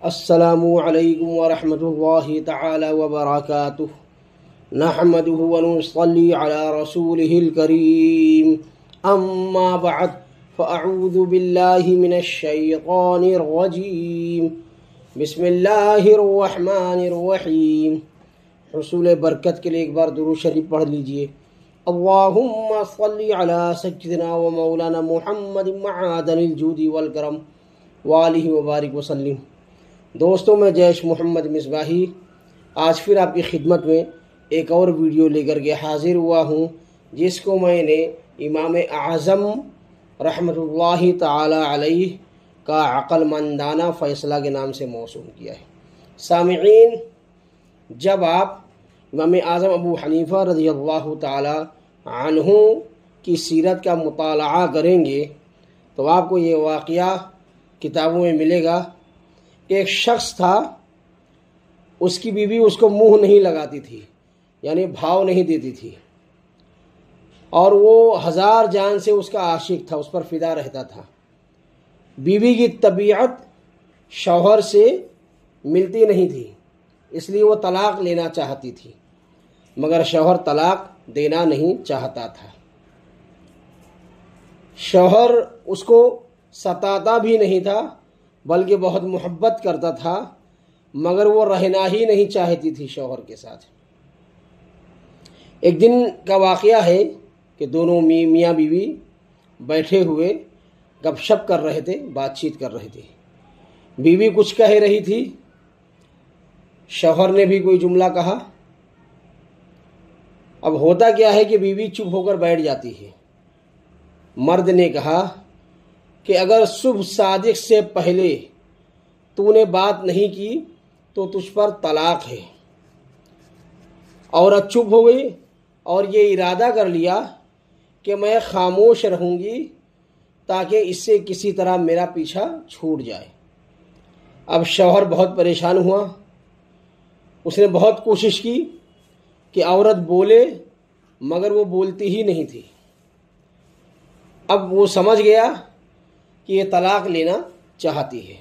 السلام علیکم ورحمۃ اللہ تعالی وبرکاتہ نحمده ونصلی علی رسولہ الکریم اما بعد فاعوذ باللہ من الشیطان الرجیم بسم اللہ الرحمن الرحیم۔ حصول برکت کے لیے ایک بار درود شریف پڑھ لیجئے۔ اللہم صلی علی سیدنا و مولانا محمد معدن الجود والکرم وآلہ وبارک وسلم۔ دوستوں، میں جیش محمد مصباحی آج پھر آپ کی خدمت میں ایک اور ویڈیو لے کر کے حاضر ہوا ہوں، جس کو میں نے امام اعظم رحمۃ اللہ تعالی علیہ کا عقل مندانہ فیصلہ کے نام سے موسوم کیا ہے۔ سامعین، جب آپ امام اعظم ابو حنیفہ رضی اللہ تعالی عنہ کی سیرت کا مطالعہ کریں گے تو آپ کو یہ واقعہ کتابوں میں ملے گا۔ ایک شخص تھا، اس کی بیوی اس کو منہ نہیں لگاتی تھی، یعنی بھاؤ نہیں دیتی تھی، اور وہ ہزار جان سے اس کا عاشق تھا، اس پر فدا رہتا تھا۔ بیوی کی طبیعت شوہر سے ملتی نہیں تھی، اس لیے وہ طلاق لینا چاہتی تھی، مگر شوہر طلاق دینا نہیں چاہتا تھا۔ شوہر اس کو ستاتا بھی نہیں تھا، بلکہ بہت محبت کرتا تھا، مگر وہ رہنا ہی نہیں چاہتی تھی شوہر کے ساتھ۔ ایک دن کا واقعہ ہے کہ دونوں میاں بیوی بیٹھے ہوئے گپ شپ کر رہے تھے، بات چیت کر رہے تھے۔ بیوی کچھ کہہ رہی تھی، شوہر نے بھی کوئی جملہ کہا۔ اب ہوتا کیا ہے کہ بیوی چپ ہو کر بیٹھ جاتی ہے۔ مرد نے کہا کہ اگر صبح صادق سے پہلے تو نے بات نہیں کی تو تجھ پر طلاق ہے۔ عورت چپ ہو گئی اور یہ ارادہ کر لیا کہ میں خاموش رہوں گی تاکہ اس سے کسی طرح میرا پیچھا چھوٹ جائے۔ اب شوہر بہت پریشان ہوا، اس نے بہت کوشش کی کہ عورت بولے، مگر وہ بولتی ہی نہیں تھی۔ اب وہ سمجھ گیا کہ یہ طلاق لینا چاہتی ہے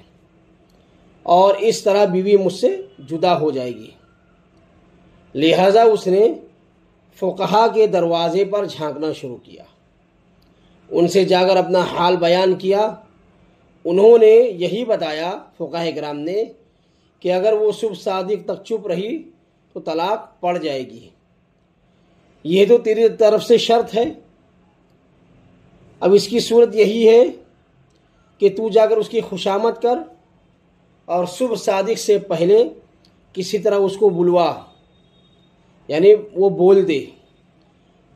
اور اس طرح بیوی مجھ سے جدا ہو جائے گی۔ لہٰذا اس نے فقہا کے دروازے پر جھانکنا شروع کیا، ان سے جا کر اپنا حال بیان کیا۔ انہوں نے یہی بتایا، فقہاء کرام نے، کہ اگر وہ صبح صادق تک چپ رہی تو طلاق پڑ جائے گی، یہ تو تیری طرف سے شرط ہے۔ اب اس کی صورت یہی ہے کہ تو جا کر اس کی خوشامد کر اور صبح صادق سے پہلے کسی طرح اس کو بلوا، یعنی وہ بول دے،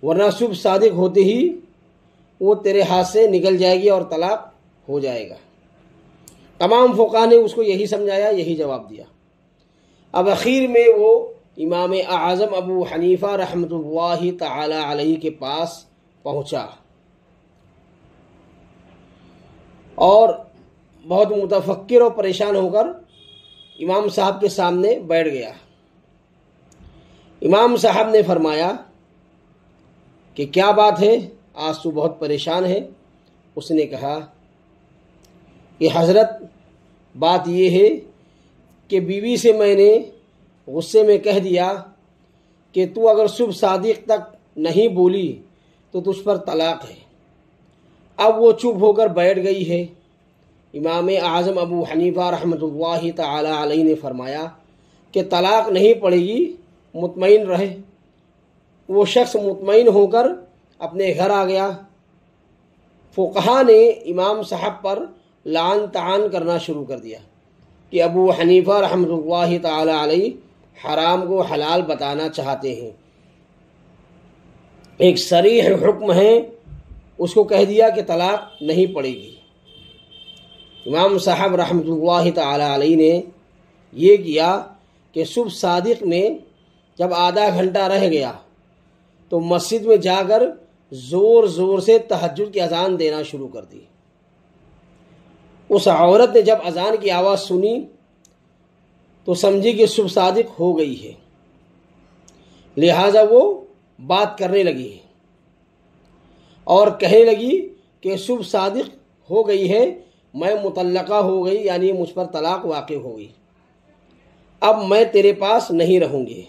ورنہ صبح صادق ہوتے ہی وہ تیرے ہاتھ سے نکل جائے گی اور طلاق ہو جائے گا۔ تمام فقہاء نے اس کو یہی سمجھایا، یہی جواب دیا۔ اب اخیر میں وہ امام اعظم ابو حنیفہ رحمۃ اللہ تعالی علیہ کے پاس پہنچا اور بہت متفکر اور پریشان ہو کر امام صاحب کے سامنے بیٹھ گیا۔ امام صاحب نے فرمایا کہ کیا بات ہے، آج تو بہت پریشان ہے۔ اس نے کہا کہ حضرت، بات یہ ہے کہ بیوی سے میں نے غصے میں کہہ دیا کہ تو اگر صبح صادق تک نہیں بولی تو تجھ پر طلاق ہے۔ اب وہ چپ ہو کر بیٹھ گئی ہے۔ امام اعظم ابو حنیفہ رحمۃ اللہ تعالی علیہ نے فرمایا کہ طلاق نہیں پڑے گی، مطمئن رہے۔ وہ شخص مطمئن ہو کر اپنے گھر آ گیا۔ فقہاء نے امام صاحب پر لعن طعن کرنا شروع کر دیا کہ ابو حنیفہ رحمۃ اللہ تعالی علیہ حرام کو حلال بتانا چاہتے ہیں۔ ایک صریح حکم ہے، اس کو کہہ دیا کہ طلاق نہیں پڑے گی۔ امام صاحب رحمۃ اللہ تعالی علیہ نے یہ کیا کہ صبح صادق میں جب آدھا گھنٹہ رہ گیا تو مسجد میں جا کر زور زور سے تہجد کی اذان دینا شروع کر دی۔ اس عورت نے جب اذان کی آواز سنی تو سمجھی کہ صبح صادق ہو گئی ہے، لہٰذا وہ بات کرنے لگی اور کہنے لگی کہ صبح صادق ہو گئی ہے، میں مطلقہ ہو گئی، یعنی مجھ پر طلاق واقع ہو گئی، اب میں تیرے پاس نہیں رہوں گی۔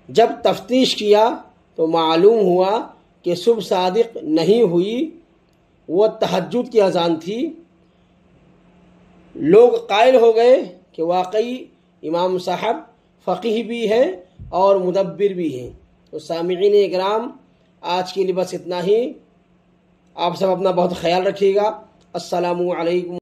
جب تفتیش کیا تو معلوم ہوا کہ صبح صادق نہیں ہوئی، وہ تہجد کی اذان تھی۔ لوگ قائل ہو گئے کہ واقعی امام صاحب فقیہ بھی ہیں اور مدبر بھی ہیں۔ تو سامعین اکرام، آج کے لیے بس اتنا ہی۔ آپ سب اپنا بہت خیال رکھیے گا۔ السلام علیکم۔